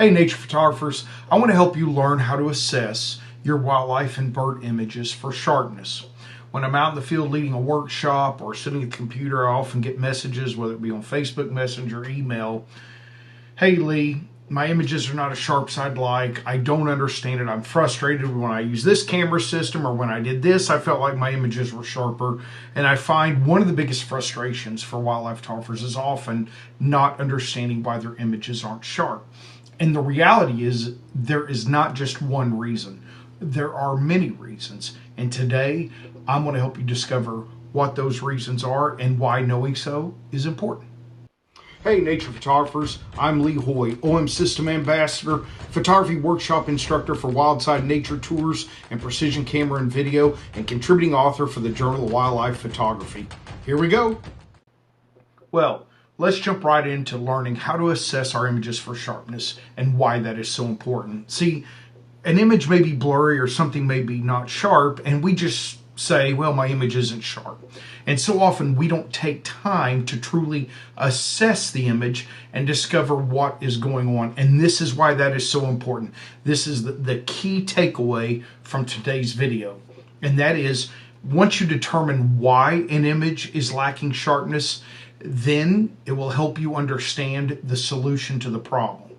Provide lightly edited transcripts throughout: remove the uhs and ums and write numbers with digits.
Hey nature photographers, I want to help you learn how to assess your wildlife and bird images for sharpness. When I'm out in the field leading a workshop or sitting at the computer, I often get messages, whether it be on Facebook Messenger, email. Hey Lee, my images are not as sharp as I'd like. I don't understand it. I'm frustrated when I use this camera system, or when I did this, I felt like my images were sharper. And I find one of the biggest frustrations for wildlife photographers is often not understanding why their images aren't sharp. And the reality is there is not just one reason. There are many reasons. And today I'm going to help you discover what those reasons are and why knowing so is important. Hey nature photographers, I'm Lee Hoy, OM System Ambassador, photography workshop instructor for Wildside Nature Tours and Precision Camera and Video, and contributing author for the Journal of Wildlife Photography. Here we go. Well, let's jump right into learning how to assess our images for sharpness and why that is so important. See, an image may be blurry or something may be not sharp, and we just say, well, my image isn't sharp. And so often we don't take time to truly assess the image and discover what is going on. And this is why that is so important. This is the key takeaway from today's video. And that is, once you determine why an image is lacking sharpness, then it will help you understand the solution to the problem.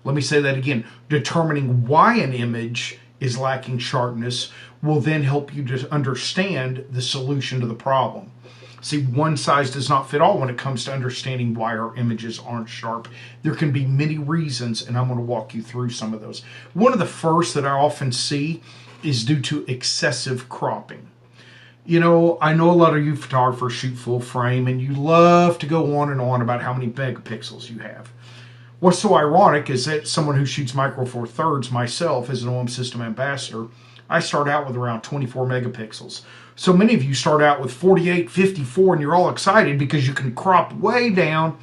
Let me say that again. Determining why an image is lacking sharpness will then help you to understand the solution to the problem. See, one size does not fit all when it comes to understanding why our images aren't sharp. There can be many reasons, and I'm going to walk you through some of those. One of the first that I often see is due to excessive cropping. You know, I know a lot of you photographers shoot full frame and you love to go on and on about how many megapixels you have. What's so ironic is that someone who shoots micro four thirds, myself as an OM System Ambassador, I start out with around 24 megapixels. So many of you start out with 48, 54, and you're all excited because you can crop way down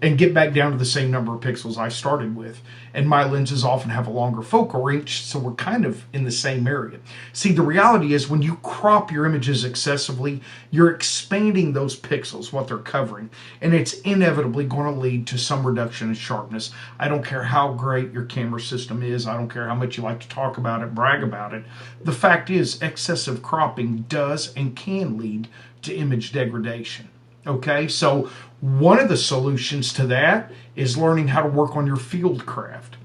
and get back down to the same number of pixels I started with. And my lenses often have a longer focal range, so we're kind of in the same area. See, the reality is when you crop your images excessively, you're expanding those pixels, what they're covering, and it's inevitably going to lead to some reduction in sharpness. I don't care how great your camera system is. I don't care how much you like to talk about it, brag about it. The fact is, excessive cropping does and can lead to image degradation. Okay, so one of the solutions to that is learning how to work on your field craft.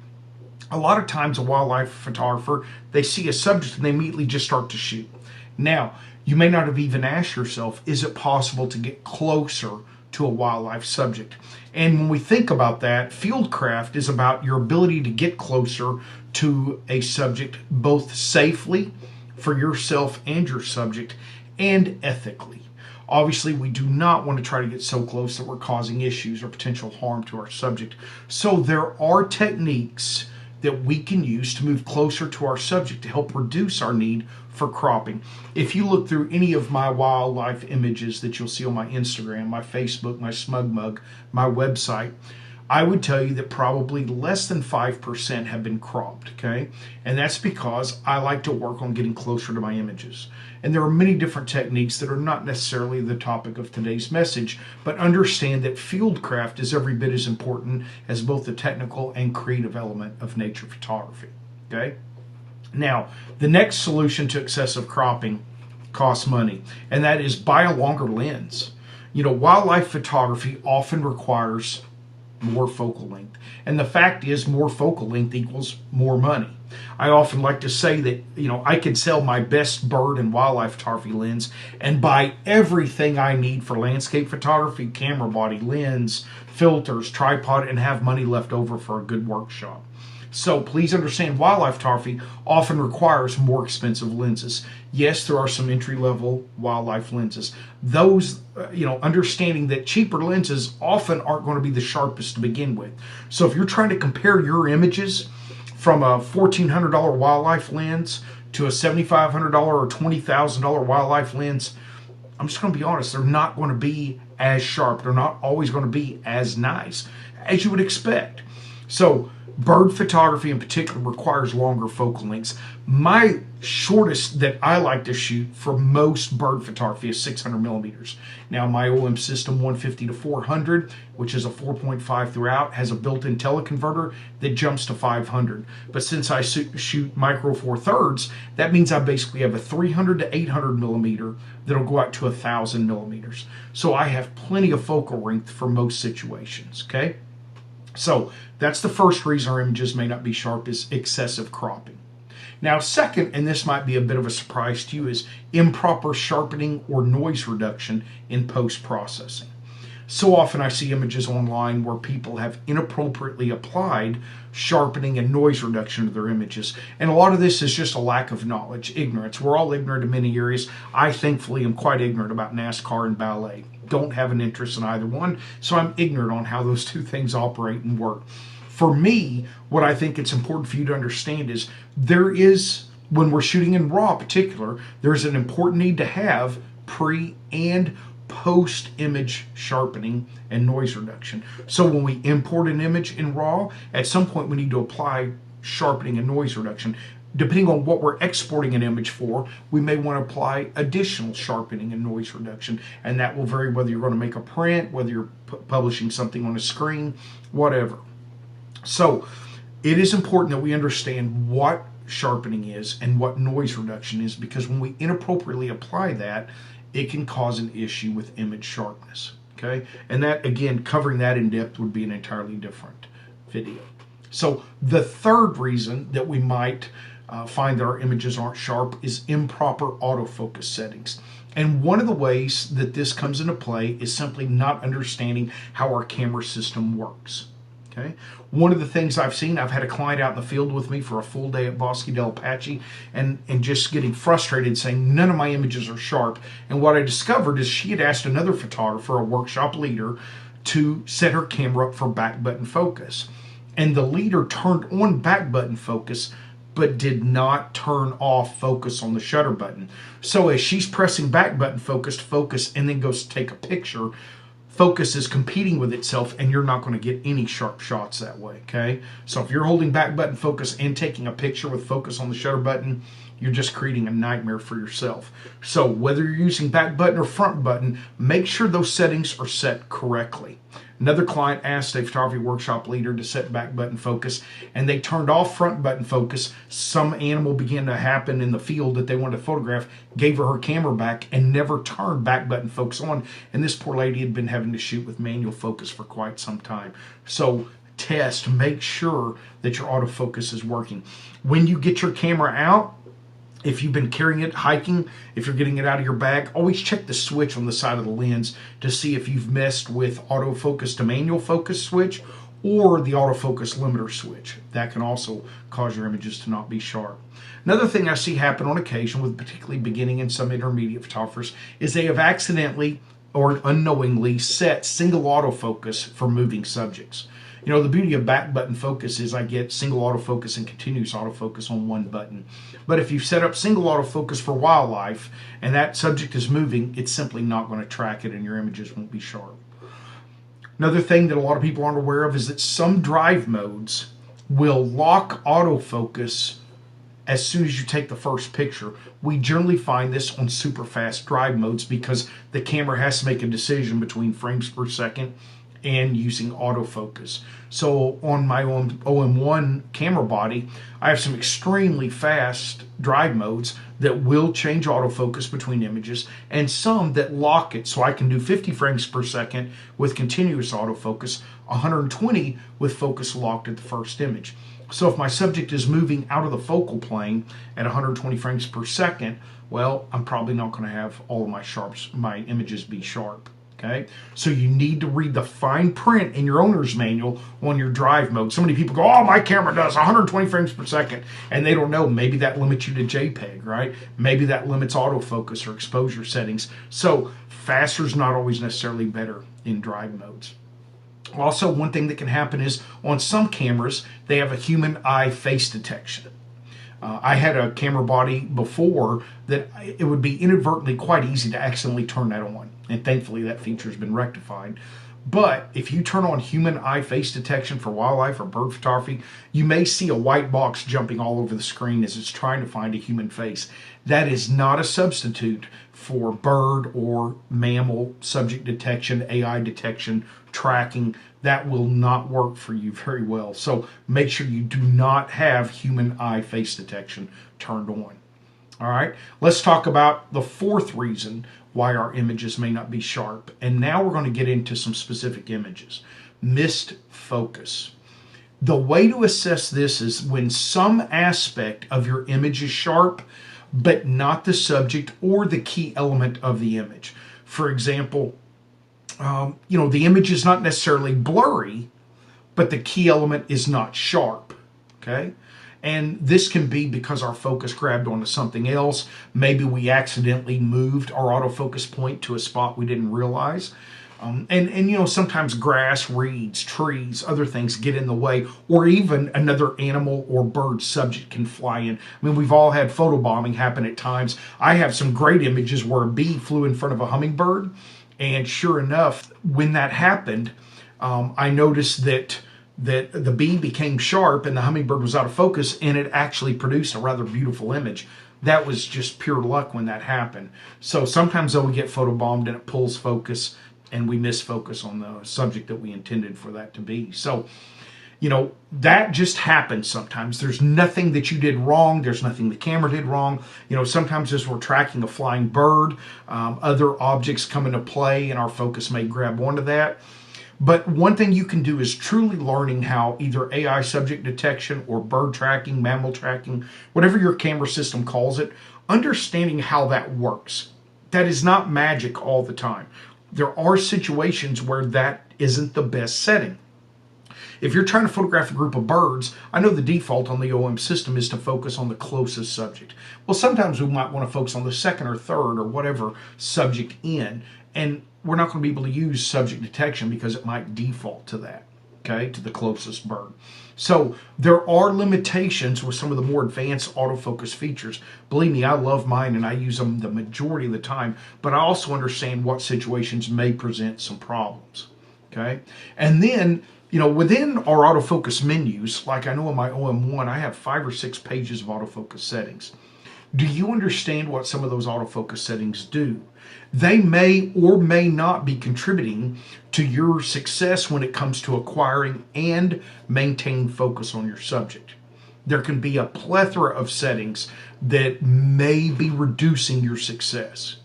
A lot of times a wildlife photographer, they see a subject and they immediately just start to shoot. Now, you may not have even asked yourself, is it possible to get closer to a wildlife subject? And when we think about that, field craft is about your ability to get closer to a subject both safely for yourself and your subject and ethically. Obviously, we do not want to try to get so close that we're causing issues or potential harm to our subject. So there are techniques that we can use to move closer to our subject to help reduce our need for cropping. If you look through any of my wildlife images that you'll see on my Instagram, my Facebook, my Smug Mug, my website, I would tell you that probably less than 5% have been cropped, okay? And that's because I like to work on getting closer to my images. And there are many different techniques that are not necessarily the topic of today's message, but understand that fieldcraft is every bit as important as both the technical and creative element of nature photography, okay? Now, the next solution to excessive cropping costs money, and that is buy a longer lens. You know, wildlife photography often requires more focal length. And the fact is, more focal length equals more money. I often like to say that, you know, I could sell my best bird and wildlife photography lens and buy everything I need for landscape photography, camera body, lens, filters, tripod, and have money left over for a good workshop. So please understand, wildlife photography often requires more expensive lenses. Yes, there are some entry-level wildlife lenses. Those, understanding that cheaper lenses often aren't going to be the sharpest to begin with. So if you're trying to compare your images from a $1,400 wildlife lens to a $7,500 or $20,000 wildlife lens, I'm just going to be honest, they're not going to be as sharp. They're not always going to be as nice as you would expect. So bird photography in particular requires longer focal lengths. My shortest that I like to shoot for most bird photography is 600 millimeters. Now my OM system 150 to 400, which is a 4.5 throughout, has a built-in teleconverter that jumps to 500. But since I shoot micro four thirds, that means I basically have a 300 to 800 millimeter that'll go out to 1,000 millimeters. So I have plenty of focal length for most situations, okay? So that's the first reason our images may not be sharp, is excessive cropping. Now, second, and this might be a bit of a surprise to you, is improper sharpening or noise reduction in post-processing. So often I see images online where people have inappropriately applied sharpening and noise reduction to their images. And a lot of this is just a lack of knowledge, ignorance. We're all ignorant in many areas. I thankfully am quite ignorant about NASCAR and ballet. Don't have an interest in either one, so I'm ignorant on how those two things operate and work. For me, what I think it's important for you to understand is there is, when we're shooting in RAW in particular, there's an important need to have pre and post image sharpening and noise reduction. So when we import an image in RAW, at some point we need to apply sharpening and noise reduction. Depending on what we're exporting an image for, we may want to apply additional sharpening and noise reduction, and that will vary whether you're going to make a print, whether you're publishing something on a screen, whatever. So it is important that we understand what sharpening is and what noise reduction is, because when we inappropriately apply that, it can cause an issue with image sharpness. Okay, and that, again, covering that in depth would be an entirely different video. So the third reason that we might find that our images aren't sharp is improper autofocus settings. And one of the ways that this comes into play is simply not understanding how our camera system works. Okay. One of the things I've seen, I've had a client out in the field with me for a full day at Bosque del Apache and just getting frustrated saying none of my images are sharp. And what I discovered is she had asked another photographer, a workshop leader, to set her camera up for back button focus. And the leader turned on back button focus but did not turn off focus on the shutter button. So as she's pressing back button focus to focus and then goes to take a picture, focus is competing with itself and you're not going to get any sharp shots that way, okay? So if you're holding back button focus and taking a picture with focus on the shutter button, you're just creating a nightmare for yourself. So whether you're using back button or front button, make sure those settings are set correctly. Another client asked a photography workshop leader to set back button focus, and they turned off front button focus. Some animal began to happen in the field that they wanted to photograph, gave her camera back, and never turned back button focus on. And this poor lady had been having to shoot with manual focus for quite some time. So test, make sure that your autofocus is working. When you get your camera out, if you've been carrying it hiking, if you're getting it out of your bag, always check the switch on the side of the lens to see if you've messed with autofocus to manual focus switch or the autofocus limiter switch. That can also cause your images to not be sharp. Another thing I see happen on occasion with particularly beginning and some intermediate photographers is they have accidentally or unknowingly set single autofocus for moving subjects. You know, the beauty of back button focus is I get single autofocus and continuous autofocus on one button. But if you set up single autofocus for wildlife and that subject is moving, it's simply not going to track it and your images won't be sharp. Another thing that a lot of people aren't aware of is that some drive modes will lock autofocus as soon as you take the first picture. We generally find this on super fast drive modes because the camera has to make a decision between frames per second and using autofocus. So on my own OM1 camera body, I have some extremely fast drive modes that will change autofocus between images and some that lock it. So I can do 50 frames per second with continuous autofocus, 120 with focus locked at the first image. So if my subject is moving out of the focal plane at 120 frames per second, well, I'm probably not going to have all of my images be sharp. Okay, so you need to read the fine print in your owner's manual on your drive mode. So many people go, oh, my camera does 120 frames per second, and they don't know. Maybe that limits you to JPEG, right? Maybe that limits autofocus or exposure settings. So faster is not always necessarily better in drive modes. Also, one thing that can happen is on some cameras, they have a human eye face detection. I had a camera body before that it would be inadvertently quite easy to accidentally turn that on. And thankfully that feature has been rectified. But if you turn on human eye face detection for wildlife or bird photography, you may see a white box jumping all over the screen as it's trying to find a human face. That is not a substitute for bird or mammal subject detection, AI detection, tracking. That will not work for you very well. So make sure you do not have human eye face detection turned on. All right, let's talk about the fourth reason why our images may not be sharp. And now we're going to get into some specific images. Missed focus. The way to assess this is when some aspect of your image is sharp, but not the subject or the key element of the image. For example, the image is not necessarily blurry, but the key element is not sharp, okay? And this can be because our focus grabbed onto something else. Maybe we accidentally moved our autofocus point to a spot we didn't realize. Sometimes grass, reeds, trees, other things get in the way, or even another animal or bird subject can fly in. I mean, we've all had photobombing happen at times. I have some great images where a bee flew in front of a hummingbird, and sure enough, when that happened, I noticed that the bee became sharp and the hummingbird was out of focus, and it actually produced a rather beautiful image. That was just pure luck when that happened. So sometimes though we get photobombed and it pulls focus and we miss focus on the subject that we intended for that to be. So, that just happens sometimes. There's nothing that you did wrong. There's nothing the camera did wrong. Sometimes as we're tracking a flying bird, other objects come into play and our focus may grab onto that. But one thing you can do is truly learning how either AI subject detection or bird tracking, mammal tracking, whatever your camera system calls it, understanding how that works. That is not magic all the time. There are situations where that isn't the best setting. If you're trying to photograph a group of birds, I know the default on the OM system is to focus on the closest subject. Well, sometimes we might want to focus on the second or third or whatever subject in, and we're not going to be able to use subject detection because it might default to that, okay, to the closest bird. So there are limitations with some of the more advanced autofocus features. Believe me, I love mine and I use them the majority of the time, but I also understand what situations may present some problems, okay? And then, within our autofocus menus, like I know in my OM1, I have 5 or 6 pages of autofocus settings. Do you understand what some of those autofocus settings do? They may or may not be contributing to your success when it comes to acquiring and maintaining focus on your subject. There can be a plethora of settings that may be reducing your success.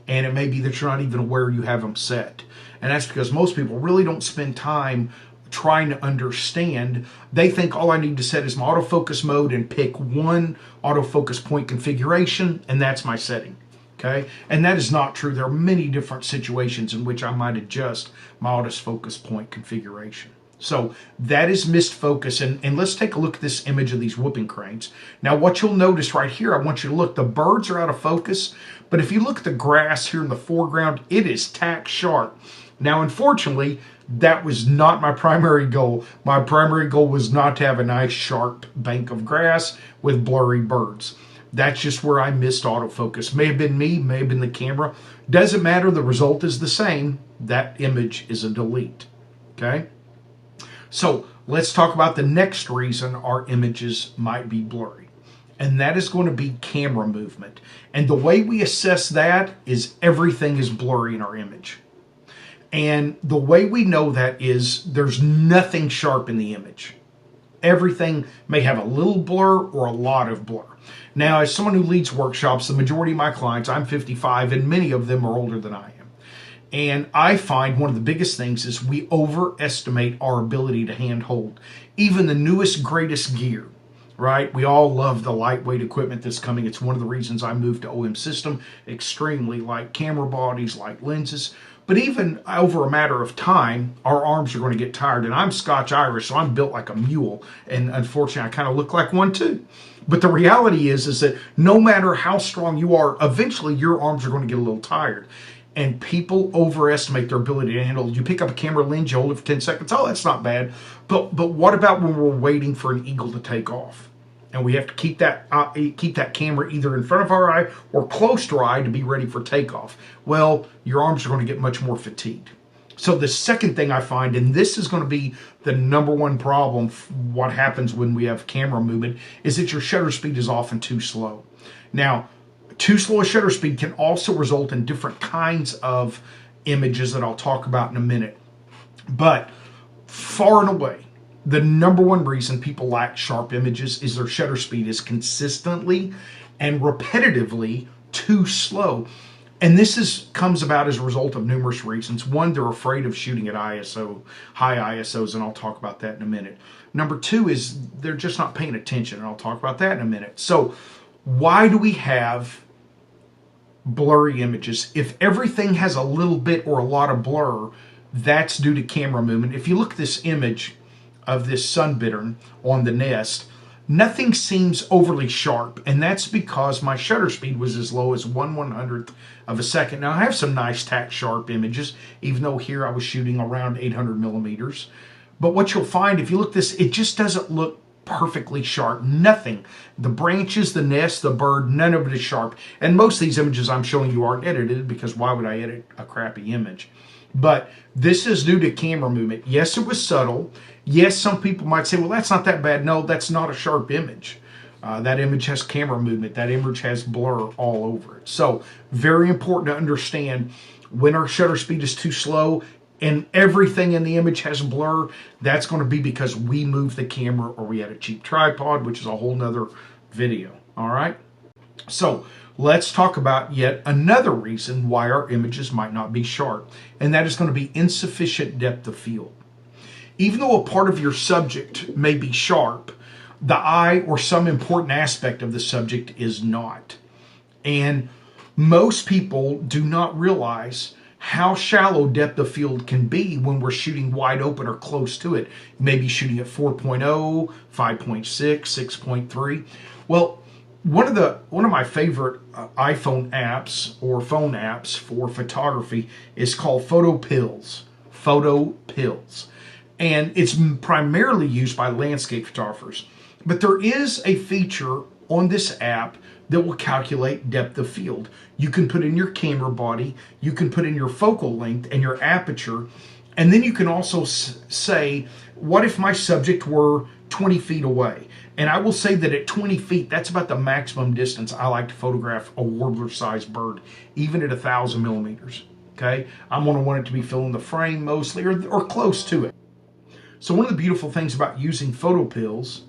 And it may be that you're not even aware you have them set. And that's because most people really don't spend time trying to understand. They think all I need to set is my autofocus mode and pick one autofocus point configuration, and that's my setting. Okay, and that is not true. There are many different situations in which I might adjust my autofocus point configuration. So that is missed focus. And let's take a look at this image of these whooping cranes. Now what you'll notice right here, I want you to look, the birds are out of focus, but if you look at the grass here in the foreground, it is tack sharp. Now unfortunately, that was not my primary goal. My primary goal was not to have a nice sharp bank of grass with blurry birds. That's just where I missed autofocus. May have been me, may have been the camera. Doesn't matter, the result is the same. That image is a delete, okay? So let's talk about the next reason our images might be blurry. And that is going to be camera movement. And the way we assess that is everything is blurry in our image. And the way we know that is there's nothing sharp in the image. Everything may have a little blur or a lot of blur. Now, as someone who leads workshops, the majority of my clients, I'm 55, and many of them are older than I am. And I find one of the biggest things is we overestimate our ability to handhold even the newest, greatest gear, right? We all love the lightweight equipment that's coming. It's one of the reasons I moved to OM system, extremely light camera bodies, light lenses. But even over a matter of time, our arms are going to get tired. And I'm Scotch-Irish, so I'm built like a mule. And unfortunately, I kind of look like one too. But the reality is that no matter how strong you are, eventually your arms are going to get a little tired. And people overestimate their ability to handle. You pick up a camera lens, you hold it for 10 seconds. Oh, that's not bad. But what about when we're waiting for an eagle to take off? And we have to keep that camera either in front of our eye or close to our eye to be ready for takeoff. Well, your arms are going to get much more fatigued. So the second thing I find, and this is going to be the number one problem, what happens when we have camera movement, is that your shutter speed is often too slow. Now, too slow a shutter speed can also result in different kinds of images that I'll talk about in a minute. But far and away, the number one reason people lack sharp images is their shutter speed is consistently and repetitively too slow. And this comes about as a result of numerous reasons. One, they're afraid of shooting at ISO, high ISOs, and I'll talk about that in a minute. Number two is they're just not paying attention, and I'll talk about that in a minute. So why do we have blurry images? If everything has a little bit or a lot of blur, that's due to camera movement. If you look at this image of this sun bittern on the nest, nothing seems overly sharp, and that's because my shutter speed was as low as 1/100th of a second. Now I have some nice tack sharp images, even though here I was shooting around 800 millimeters. But what you'll find if you look at this, it just doesn't look perfectly sharp. Nothing. The branches, the nest, the bird, none of it is sharp. And most of these images I'm showing you aren't edited, because why would I edit a crappy image? But this is due to camera movement. Yes, it was subtle. Yes, some people might say, well, that's not that bad. No, that's not a sharp image. That image has camera movement. That image has blur all over it. So very important to understand when our shutter speed is too slow and everything in the image has blur, that's going to be because we moved the camera or we had a cheap tripod, which is a whole nother video. All right. So let's talk about yet another reason why our images might not be sharp, and that is going to be insufficient depth of field. Even though a part of your subject may be sharp, the eye or some important aspect of the subject is not. And most people do not realize how shallow depth of field can be when we're shooting wide open or close to it. Maybe shooting at 4.0, 5.6, 6.3. Well, one of my favorite iPhone apps or phone apps for photography is called Photo Pills. Photo Pills. And it's primarily used by landscape photographers. But there is a feature on this app that will calculate depth of field. You can put in your camera body, you can put in your focal length and your aperture, and then you can also say, what if my subject were 20 feet away? And I will say that at 20 feet, that's about the maximum distance I like to photograph a warbler-sized bird, even at 1,000 millimeters. Okay, I'm going to want it to be filling the frame mostly, or close to it. So one of the beautiful things about using Photo Pills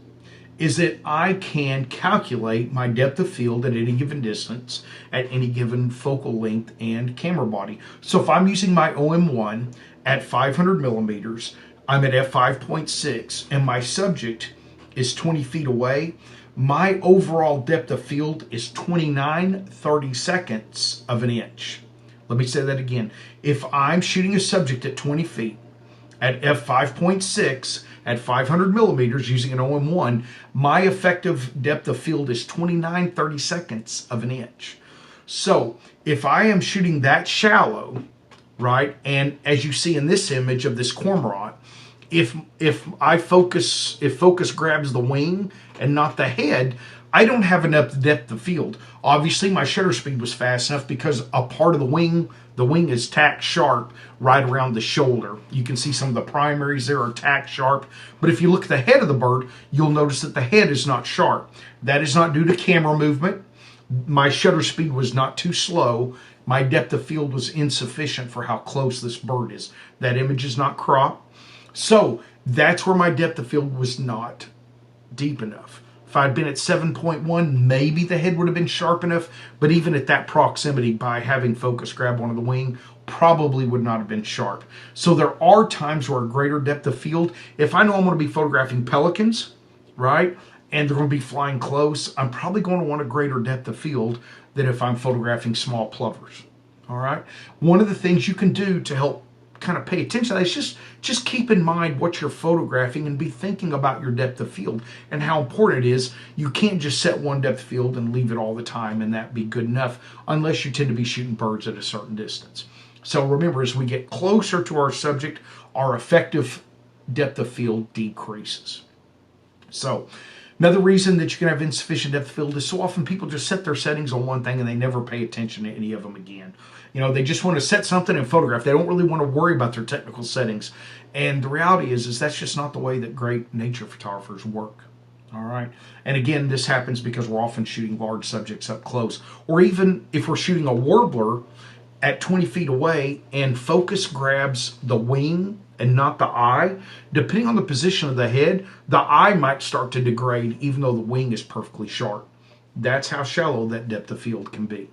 is that I can calculate my depth of field at any given distance, at any given focal length and camera body. So if I'm using my OM1 at 500 millimeters, I'm at f5.6, and my subject is 20 feet away, my overall depth of field is 29/32 of an inch. Let me say that again. If I'm shooting a subject at 20 feet, at f5.6, at 500 millimeters using an OM1, my effective depth of field is 29/32 of an inch. So if I am shooting that shallow, right, and as you see in this image of this cormorant, if focus grabs the wing and not the head, I don't have enough depth of field. Obviously, my shutter speed was fast enough because a part of the wing is tack sharp right around the shoulder. You can see some of the primaries there are tack sharp, but if you look at the head of the bird, you'll notice that the head is not sharp. That is not due to camera movement. My shutter speed was not too slow. My depth of field was insufficient for how close this bird is. That image is not cropped. So that's where my depth of field was not deep enough. If I'd been at 7.1, maybe the head would have been sharp enough, but even at that proximity, by having focus grab onto the wing, probably would not have been sharp. So there are times where a greater depth of field, if I know I'm going to be photographing pelicans, right, and they're going to be flying close, I'm probably going to want a greater depth of field than if I'm photographing small plovers. All right. One of the things you can do to help kind of pay attention to that is just keep in mind what you're photographing and be thinking about your depth of field and how important it is. You can't just set one depth of field and leave it all the time and that be good enough unless you tend to be shooting birds at a certain distance. So remember, as we get closer to our subject, our effective depth of field decreases. So Another reason that you can have insufficient depth of field is so often people just set their settings on one thing and they never pay attention to any of them again. You know, they just want to set something and photograph. They don't really want to worry about their technical settings. And the reality is that's just not the way that great nature photographers work. All right. And again, this happens because we're often shooting large subjects up close. Or even if we're shooting a warbler at 20 feet away and focus grabs the wing and not the eye, depending on the position of the head, the eye might start to degrade even though the wing is perfectly sharp. That's how shallow that depth of field can be.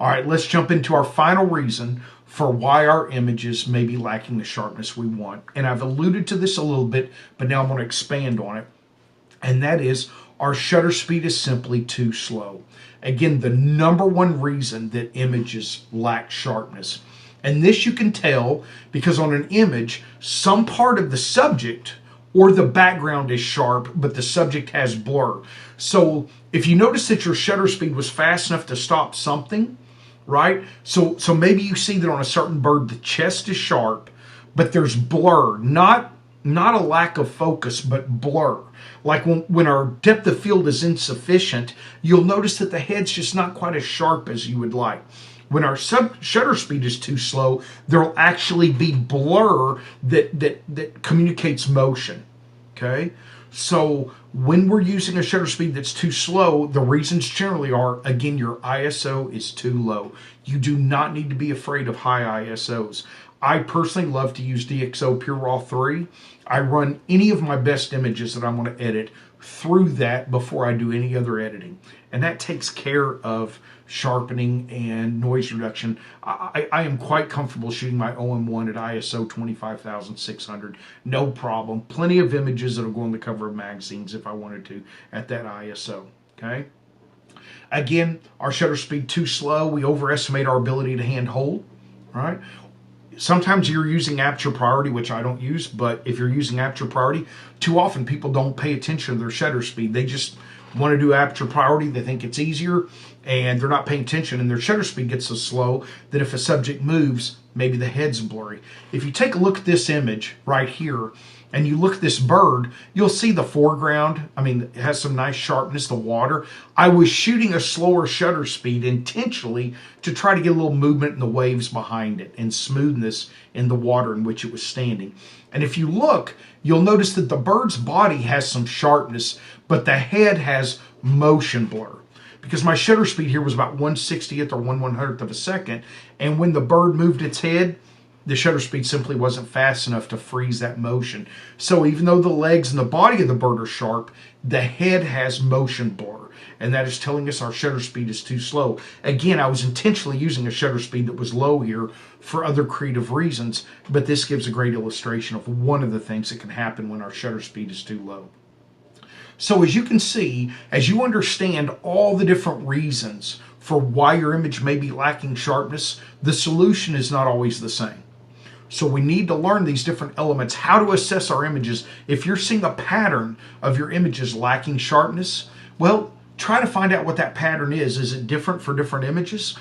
All right, let's jump into our final reason for why our images may be lacking the sharpness we want. And I've alluded to this a little bit, but now I'm going to expand on it. And that is our shutter speed is simply too slow. Again, the number one reason that images lack sharpness. And this you can tell because on an image, some part of the subject or the background is sharp, but the subject has blur. So if you notice that your shutter speed was fast enough to stop something, right? So maybe you see that on a certain bird, the chest is sharp, but there's blur, not a lack of focus, but blur. Like when our depth of field is insufficient, you'll notice that the head's just not quite as sharp as you would like. When our shutter speed is too slow, there'll actually be blur that communicates motion, okay? So when we're using a shutter speed that's too slow, the reasons generally are, again, your ISO is too low. You do not need to be afraid of high ISOs. I personally love to use DxO Pure Raw 3. I run any of my best images that I want to edit through that before I do any other editing. And that takes care of sharpening and noise reduction. I am quite comfortable shooting my OM1 at ISO 25,600. No problem. Plenty of images that'll go on the cover of magazines if I wanted to at that ISO. Okay. Again, our shutter speed too slow. We overestimate our ability to hand hold. Right. Sometimes you're using aperture priority, which I don't use, but if you're using aperture priority, too often people don't pay attention to their shutter speed. They just want to do aperture priority. They think it's easier and they're not paying attention, and their shutter speed gets so slow that if a subject moves, maybe the head's blurry. If you take a look at this image right here and you look at this bird, you'll see the foreground. I mean, it has some nice sharpness, the water. I was shooting a slower shutter speed intentionally to try to get a little movement in the waves behind it and smoothness in the water in which it was standing. And if you look, you'll notice that the bird's body has some sharpness, but the head has motion blur. Because my shutter speed here was about 1/60th or 1/100th of a second, and when the bird moved its head, the shutter speed simply wasn't fast enough to freeze that motion. So even though the legs and the body of the bird are sharp, the head has motion blur, and that is telling us our shutter speed is too slow. Again, I was intentionally using a shutter speed that was low here for other creative reasons, but this gives a great illustration of one of the things that can happen when our shutter speed is too low. So as you can see, as you understand all the different reasons for why your image may be lacking sharpness, the solution is not always the same. So we need to learn these different elements, how to assess our images. If you're seeing a pattern of your images lacking sharpness, well, try to find out what that pattern is. Is it different for different images?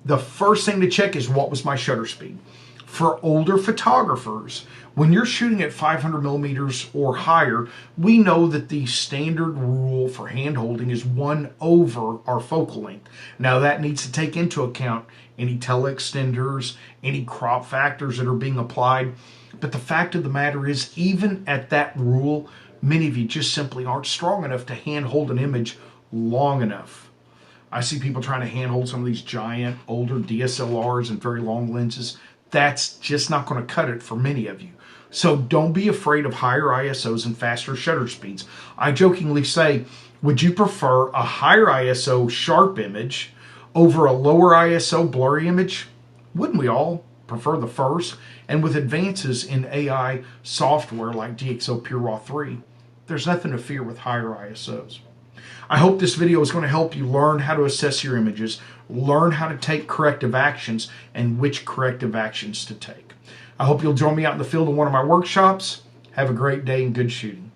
The first thing to check is, what was my shutter speed? For older photographers, when you're shooting at 500 millimeters or higher, we know that the standard rule for hand holding is 1 over our focal length. Now that needs to take into account any teleextenders, any crop factors that are being applied. But the fact of the matter is, even at that rule, many of you just simply aren't strong enough to hand hold an image long enough. I see people trying to hand hold some of these giant older DSLRs and very long lenses. That's just not going to cut it for many of you. So don't be afraid of higher ISOs and faster shutter speeds. I jokingly say, would you prefer a higher ISO sharp image over a lower ISO blurry image? Wouldn't we all prefer the first? And with advances in AI software like DxO Pure Raw 3, there's nothing to fear with higher ISOs. I hope this video is going to help you learn how to assess your images, learn how to take corrective actions, and which corrective actions to take. I hope you'll join me out in the field in one of my workshops. Have a great day and good shooting.